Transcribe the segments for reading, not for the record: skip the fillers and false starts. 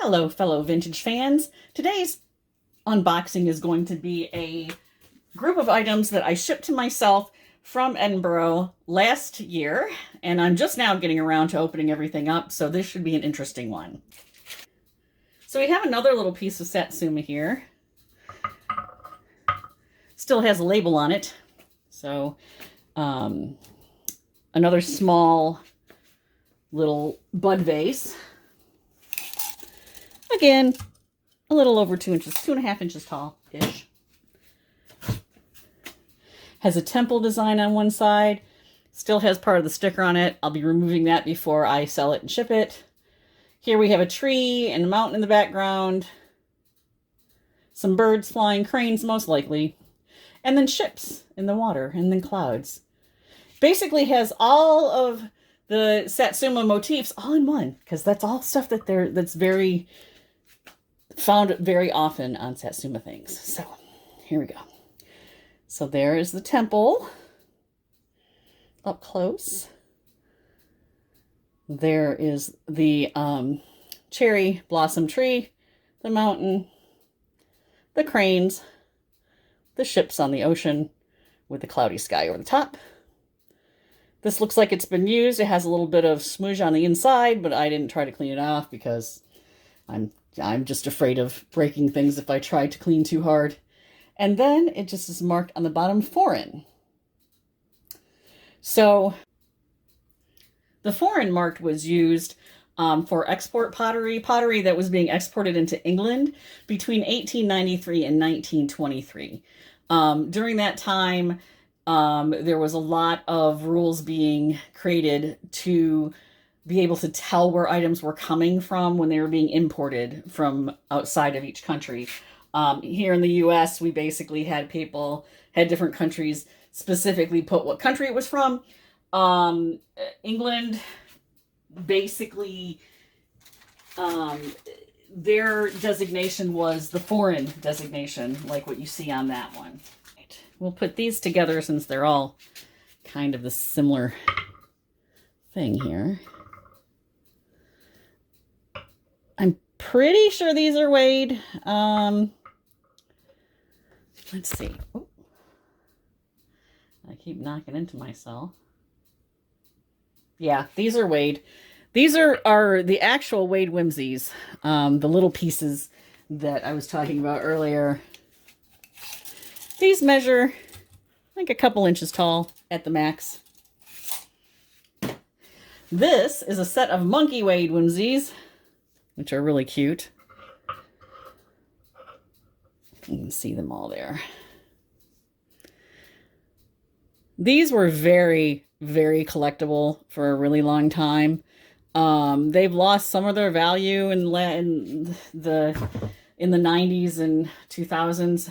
Hello, fellow vintage fans. Today's unboxing is going to be a group of items that I shipped to myself from Edinburgh last year, and I'm just now getting around to opening everything up, so this should be an interesting one. So we have another little piece of Satsuma here. Still has a label on it. So another small little bud vase. Again, a little over 2 inches, 2.5 inches tall-ish. Has a temple design on one side. Still has part of the sticker on it. I'll be removing that before I sell it and ship it. Here we have a tree and a mountain in the background. Some birds flying, cranes most likely. And then ships in the water, and then clouds. Basically has all of the Satsuma motifs all in one, because that's all stuff that's very found very often on Satsuma things. So here we go. So there is the temple up close. There is the cherry blossom tree, the mountain, the cranes, the ships on the ocean with the cloudy sky over the top. This looks like it's been used. It has a little bit of smudge on the inside, but I didn't try to clean it off because I'm just afraid of breaking things if I try to clean too hard. And then it just is marked on the bottom, foreign. So the foreign mark was used for export pottery that was being exported into England between 1893 and 1923. During that time, there was a lot of rules being created to be able to tell where items were coming from when they were being imported from outside of each country. Here in the US, we basically had different countries specifically put what country it was from. England, basically, their designation was the foreign designation, like what you see on that one. We'll put these together since they're all kind of the similar thing here. I'm pretty sure these are weighed. Let's see. Oh, I keep knocking into myself. Yeah, these are weighed. These are the actual weighed whimsies. The little pieces that I was talking about earlier. These measure like a couple inches tall at the max. This is a set of monkey weighed whimsies, which are really cute. You can see them all there. These were very, very collectible for a really long time. They've lost some of their value in the 90s and 2000s.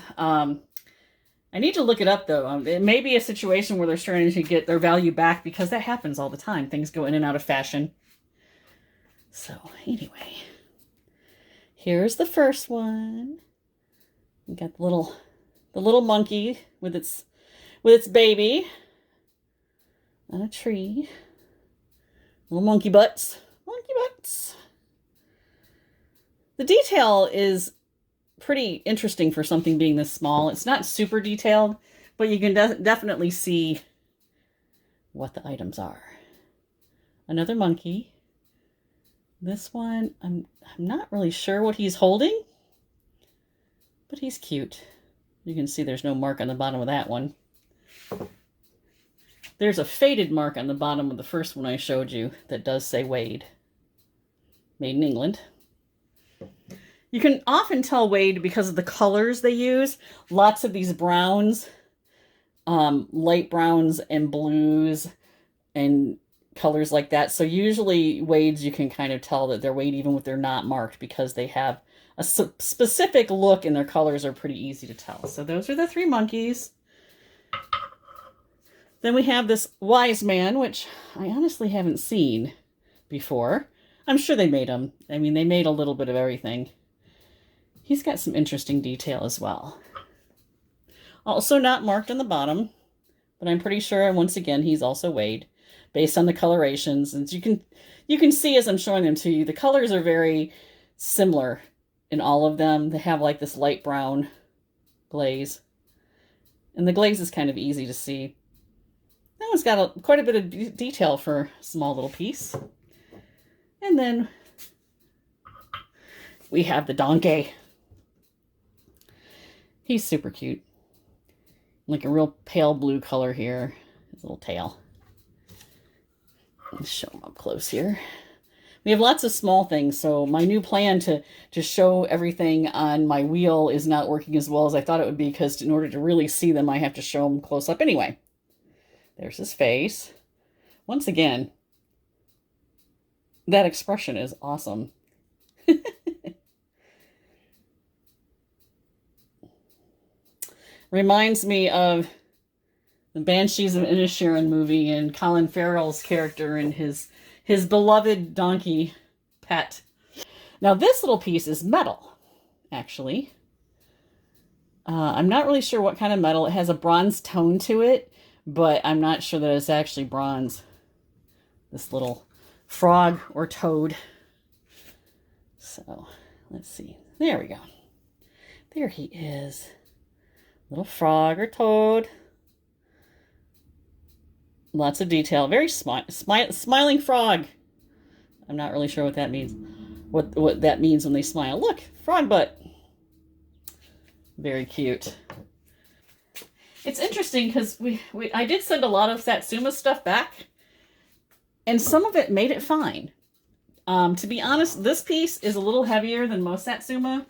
I need to look it up, though. It may be a situation where they're starting to get their value back because that happens all the time. Things go in and out of fashion. So, anyway. Here's the first one. We got the little monkey with its baby on a tree. Little monkey butts. Monkey butts. The detail is pretty interesting for something being this small. It's not super detailed, but you can definitely see what the items are. Another monkey. This one, I'm not really sure what he's holding, but he's cute. You can see there's no mark on the bottom of that one. There's a faded mark on the bottom of the first one I showed you that does say weighed. Made in England. You can often tell weighed because of the colors they use. Lots of these browns, light browns and blues and colors like that. So usually weigheds, you can kind of tell that they're weighed even if they're not marked because they have a specific look and their colors are pretty easy to tell. So those are the three monkeys. Then we have this wise man, which I honestly haven't seen before. I'm sure they made them. I mean, they made a little bit of everything. He's got some interesting detail as well. Also not marked on the bottom, but I'm pretty sure, once again, he's also weighed based on the colorations. And you can see as I'm showing them to you, the colors are very similar in all of them. They have like this light brown glaze. And the glaze is kind of easy to see. That one's got quite a bit of detail for a small little piece. And then we have the donkey. He's super cute. Like a real pale blue color here. His little tail. Let's show him up close here. We have lots of small things, so my new plan to show everything on my wheel is not working as well as I thought it would be, because in order to really see them, I have to show them close up anyway. There's his face. Once again, that expression is awesome. Reminds me of the Banshees of Inisherin movie and Colin Farrell's character and his beloved donkey pet. Now this little piece is metal, actually. I'm not really sure what kind of metal. It has a bronze tone to it, but I'm not sure that it's actually bronze. This little frog or toad. So, let's see. There we go. There he is. Little frog or toad. Lots of detail. Very smiling frog. I'm not really sure what that means. What that means when they smile. Look, frog butt. Very cute. It's interesting because I did send a lot of Satsuma stuff back, and some of it made it fine. To be honest, this piece is a little heavier than most Satsuma.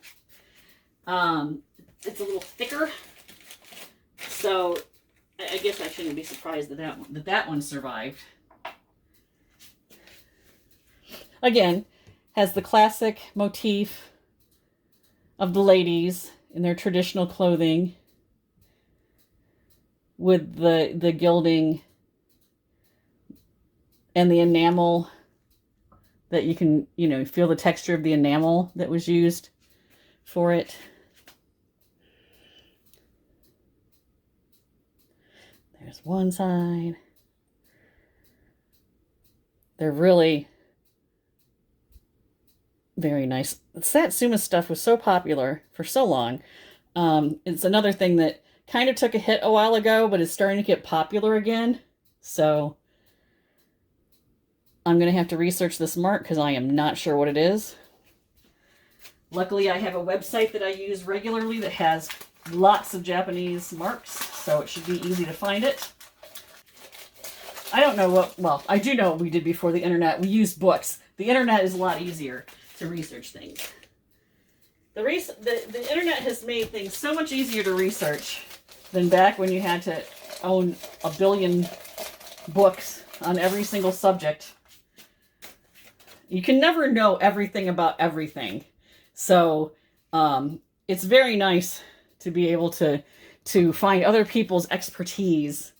It's a little thicker. So I guess I shouldn't be surprised that one survived. Again, has the classic motif of the ladies in their traditional clothing with the gilding and the enamel that you can, feel the texture of the enamel that was used for it. There's one side. They're really very nice. Satsuma stuff was so popular for so long. It's another thing that kind of took a hit a while ago, but is starting to get popular again. So I'm going to have to research this mark because I am not sure what it is. Luckily, I have a website that I use regularly that has lots of Japanese marks, so it should be easy to find it. I don't know well, I do know what we did before the internet. We used books. The internet is a lot easier to research things. The internet has made things so much easier to research than back when you had to own a billion books on every single subject. You can never know everything about everything. So it's very nice to be able to find other people's expertise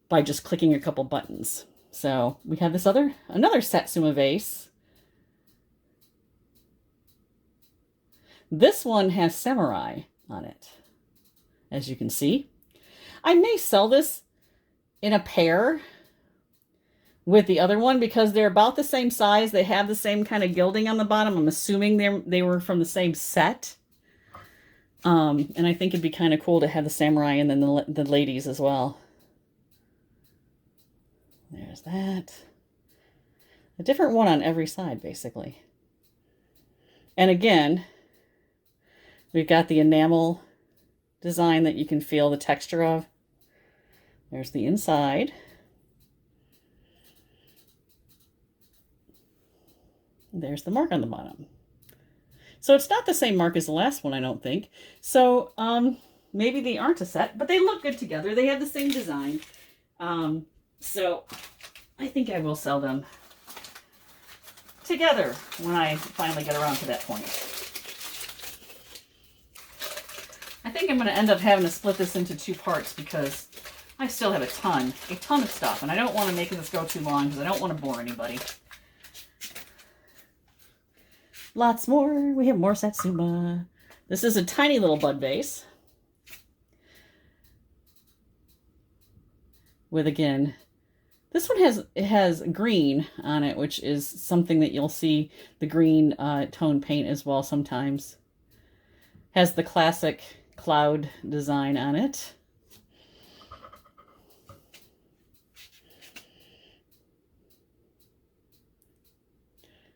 by just clicking a couple buttons. So we have this another Satsuma vase. This one has samurai on it, as you can see. I may sell this in a pair with the other one because they're about the same size. They have the same kind of gilding on the bottom. I'm assuming they were from the same set. And I think it'd be kind of cool to have the samurai and then the ladies as well. There's that. A different one on every side, basically. And again, we've got the enamel design that you can feel the texture of. There's the inside. There's the mark on the bottom. So it's not the same mark as the last one, I don't think. So maybe they aren't a set, but they look good together. They have the same design. So I think I will sell them together when I finally get around to that point. I think I'm going to end up having to split this into 2 parts because I still have a ton of stuff, and I don't want to make this go too long because I don't want to bore anybody. Lots more. We have more Satsuma. This is a tiny little bud vase with, again, This one has green on it, which is something that you'll see the green tone paint as well sometimes. Has the classic cloud design on it.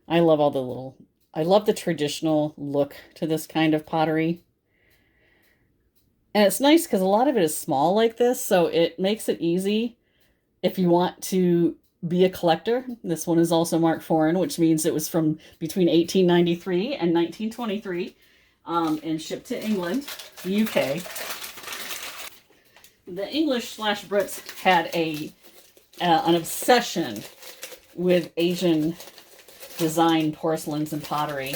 I love all the little, I love the traditional look to this kind of pottery. And it's nice because a lot of it is small like this, so it makes it easy if you want to be a collector. This one is also marked foreign, which means it was from between 1893 and 1923 and shipped to England, the UK. The English/Brits had an obsession with Asian design porcelains and pottery,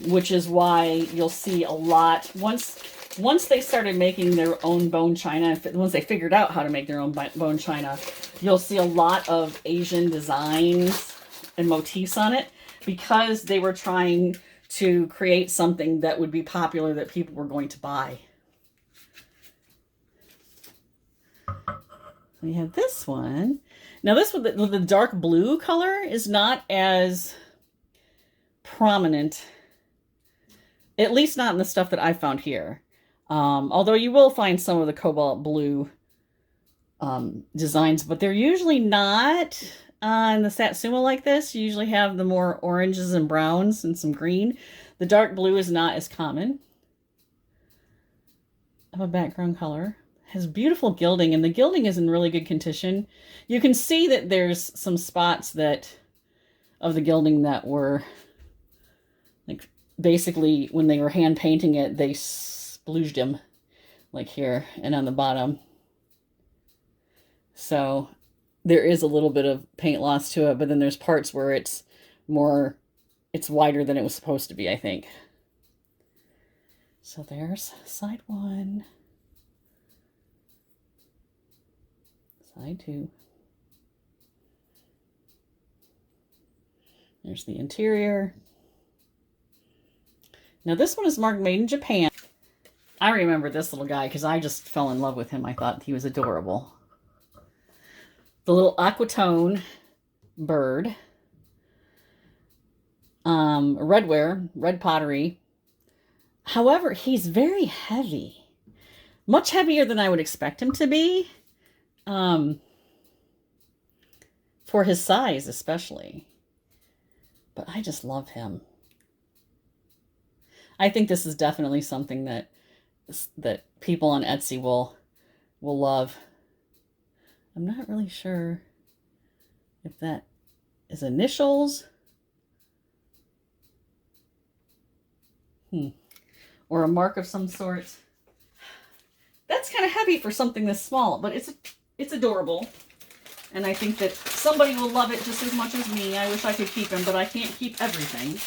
which is why you'll see a lot once they started making their own bone china, once they figured out how to make their own bone china, you'll see a lot of Asian designs and motifs on it because they were trying to create something that would be popular that people were going to buy. We have this one. Now this one, the dark blue color is not as prominent, at least not in the stuff that I found here. Although you will find some of the cobalt blue designs, but they're usually not on the Satsuma like this. You usually have the more oranges and browns and some green. The dark blue is not as common of a background color. It has beautiful gilding, and the gilding is in really good condition. You can see that there's some spots of the gilding that were like basically when they were hand painting it, they splooged them like here and on the bottom. So there is a little bit of paint loss to it, but then there's parts where it's wider than it was supposed to be, I think. So there's side one, side two. There's the interior. Now this one is marked made in Japan. I remember this little guy because I just fell in love with him. I thought he was adorable. The little aquatone bird. Redware, red pottery. However, he's very heavy. Much heavier than I would expect him to be. For his size, especially. But I just love him. I think this is definitely something that people on Etsy will love. I'm not really sure if that is initials or a mark of some sort. That's kind of heavy for something this small, but it's adorable. And I think that somebody will love it just as much as me. I wish I could keep him, but I can't keep everything.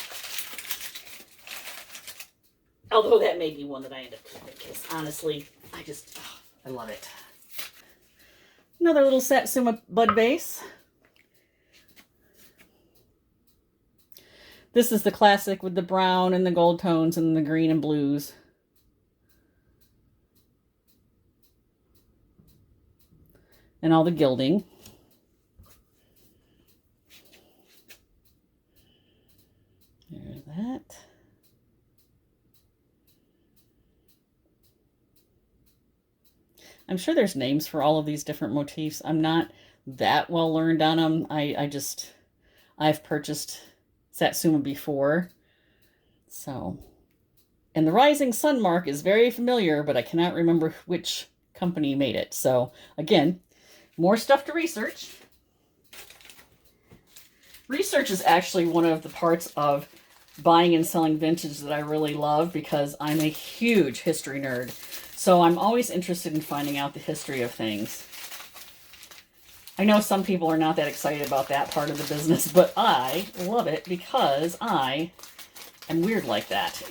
Although that may be one that I end up keeping because honestly, I love it. Another little Satsuma bud vase. This is the classic with the brown and the gold tones and the green and blues. And all the gilding. There's that. I'm sure there's names for all of these different motifs. I'm not that well learned on them. I've purchased Satsuma before. So, and the rising sun mark is very familiar, but I cannot remember which company made it. So again, more stuff to research. Research is actually one of the parts of buying and selling vintage that I really love because I'm a huge history nerd. So I'm always interested in finding out the history of things. I know some people are not that excited about that part of the business, but I love it because I am weird like that.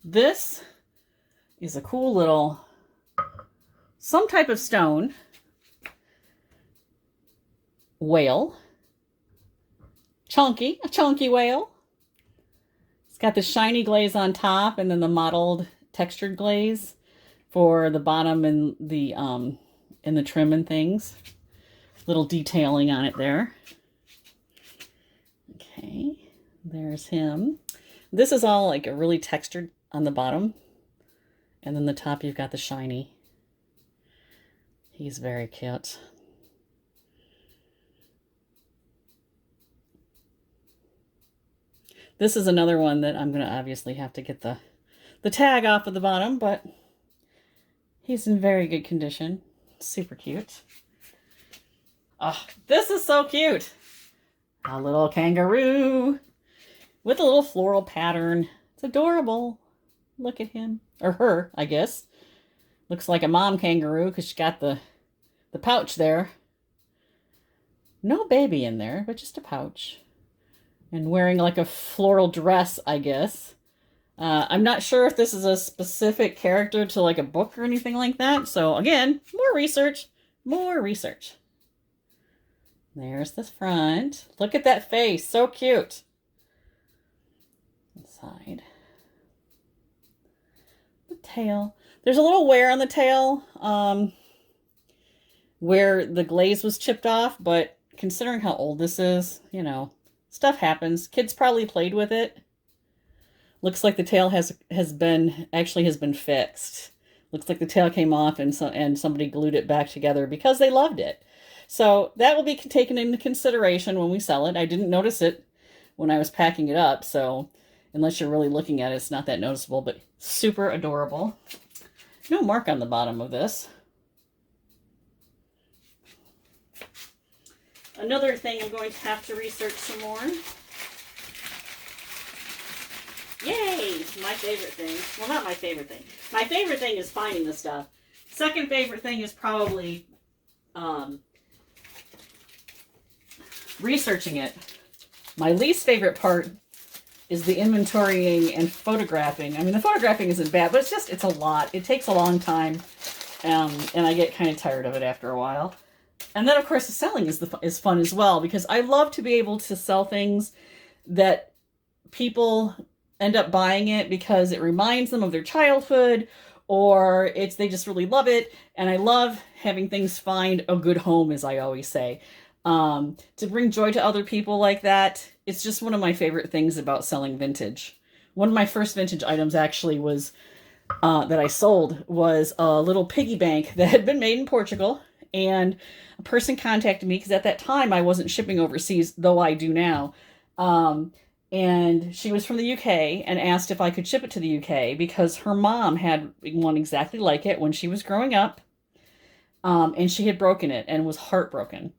This is a cool little, some type of stone whale. A chunky whale. It's got the shiny glaze on top and then the mottled textured glaze for the bottom and the trim and things. little detailing on it there. Okay, there's him. This is all like a really textured on the bottom. And then the top you've got the shiny. He's very cute. This is another one that I'm going to obviously have to get the tag off of the bottom, but he's in very good condition. Super cute. Oh, this is so cute. A little kangaroo with a little floral pattern. It's adorable. Look at him. Or her, I guess. Looks like a mom kangaroo because she got the pouch there. No baby in there, but just a pouch. And wearing like a floral dress, I guess. I'm not sure if this is a specific character to like a book or anything like that. So again, more research. More research. There's the front. Look at that face. So cute. Inside. The tail. There's a little wear on the tail where the glaze was chipped off, but considering how old this is, you know, stuff happens. Kids probably played with it. Looks like the tail has been fixed. Looks like the tail came off and somebody glued it back together because they loved it. So that will be taken into consideration when we sell it. I didn't notice it when I was packing it up, so unless you're really looking at it, it's not that noticeable, but super adorable. No mark on the bottom of this. Another thing I'm going to have to research some more. Yay! My favorite thing. Well, not my favorite thing. My favorite thing is finding the stuff. Second favorite thing is probably researching it. My least favorite part is the inventorying and photographing. I mean, the photographing isn't bad, but it's a lot. It takes a long time, and I get kind of tired of it after a while. And then, of course, the selling is fun as well, because I love to be able to sell things that people end up buying it because it reminds them of their childhood, or they just really love it. And I love having things find a good home, as I always say. To bring joy to other people like that, it's just one of my favorite things about selling vintage. One of my first vintage items actually was that I sold was a little piggy bank that had been made in Portugal, and a person contacted me because at that time I wasn't shipping overseas, though I do now. And she was from the UK and asked if I could ship it to the UK because her mom had one exactly like it when she was growing up, and she had broken it and was heartbroken.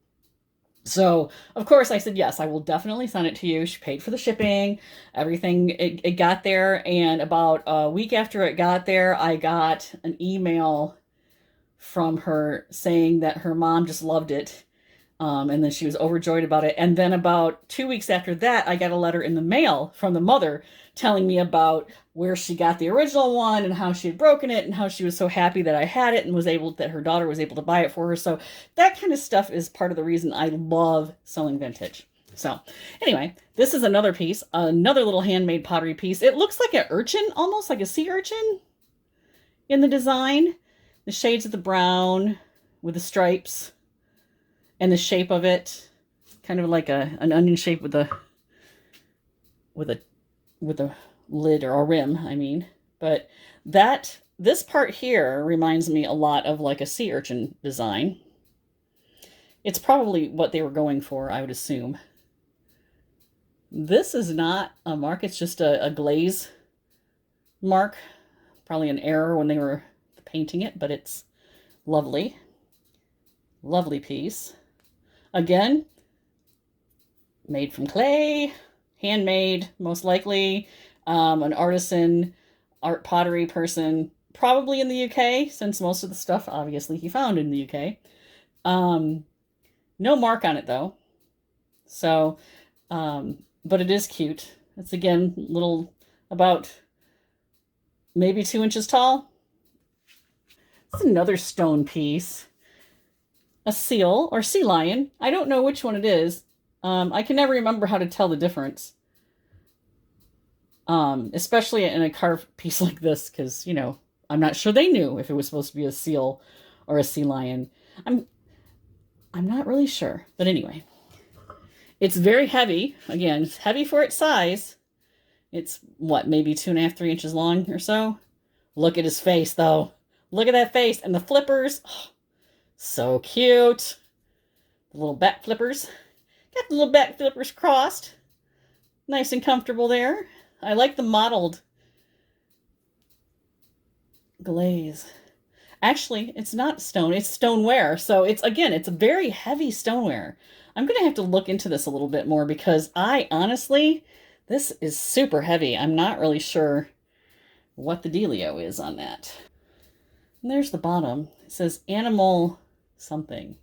So, of course, I said, yes, I will definitely send it to you. She paid for the shipping, everything. It got there, and about a week after it got there, I got an email from her saying that her mom just loved it, and then she was overjoyed about it. And then about 2 weeks after that, I got a letter in the mail from the mother telling me about where she got the original one and how she had broken it and how she was so happy that I had it and that her daughter was able to buy it for her. So that kind of stuff is part of the reason I love selling vintage. So anyway, this is another piece, another little handmade pottery piece. It looks like an urchin, almost like a sea urchin in the design. The shades of the brown with the stripes and the shape of it, kind of like an onion shape with a lid or a rim, I mean. But this part here reminds me a lot of like a sea urchin design. It's probably what they were going for, I would assume. This is not a mark, it's just a glaze mark. Probably an error when they were painting it, but it's lovely. Lovely piece. Again, made from clay, handmade, most likely. An artisan, art pottery person, probably in the UK, since most of the stuff, obviously, he found in the UK. No mark on it, though. So, but it is cute. It's, again, little, about maybe 2 inches tall. It's another stone piece. A seal, or sea lion. I don't know which one it is. I can never remember how to tell the difference. Especially in a carved piece like this, because, you know, I'm not sure they knew if it was supposed to be a seal or a sea lion. I'm not really sure. But anyway, it's very heavy. Again, it's heavy for its size. It's, what, maybe 2.5, 3 inches long or so? Look at his face, though. Look at that face. And the flippers. Oh, so cute. The little back flippers. Got the little back flippers crossed. Nice and comfortable there. I like the mottled glaze. Actually, it's not stone. It's stoneware. So it's, again, it's a very heavy stoneware. I'm going to have to look into this a little bit more because I honestly, this is super heavy. I'm not really sure what the dealio is on that. And there's the bottom. It says animal something.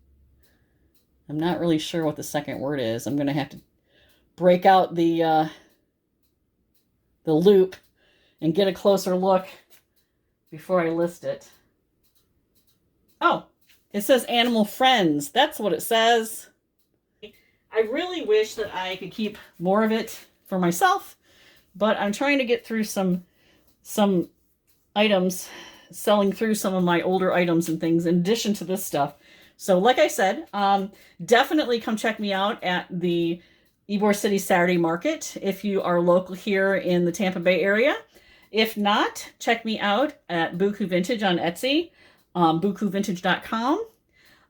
I'm not really sure what the second word is. I'm going to have to break out the loop and get a closer look before I list it. Oh, it says animal friends. That's what it says. I really wish that I could keep more of it for myself, but I'm trying to get through some items, selling through some of my older items and things in addition to this stuff. So like I said, definitely come check me out at the Ybor City Saturday Market if you are local here in the Tampa Bay area. If not, check me out at Buku Vintage on Etsy, bukuvintage.com.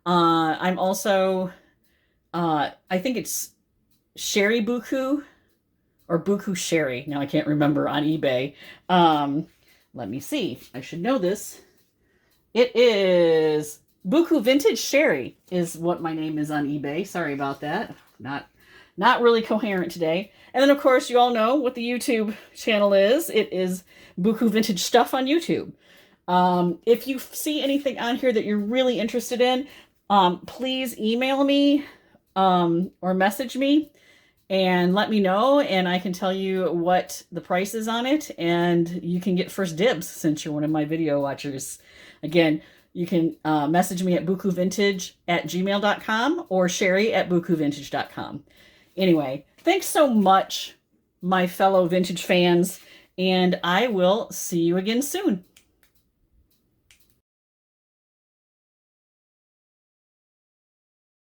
I'm also, I think it's Sherry Buku or Buku Sherry. Now I can't remember, on eBay. Let me see. I should know this. It is Buku Vintage Sherry is what my name is on eBay. Sorry about that. Not really coherent today. And then, of course, you all know what the YouTube channel is. It is Buku Vintage Stuff on YouTube. If you see anything on here that you're really interested in, please email me or message me and let me know, and I can tell you what the price is on it, and you can get first dibs since you're one of my video watchers. Again, you can message me at bukuvintage@gmail.com or sherry@bukuvintage.com. Anyway, thanks so much, my fellow vintage fans, and I will see you again soon.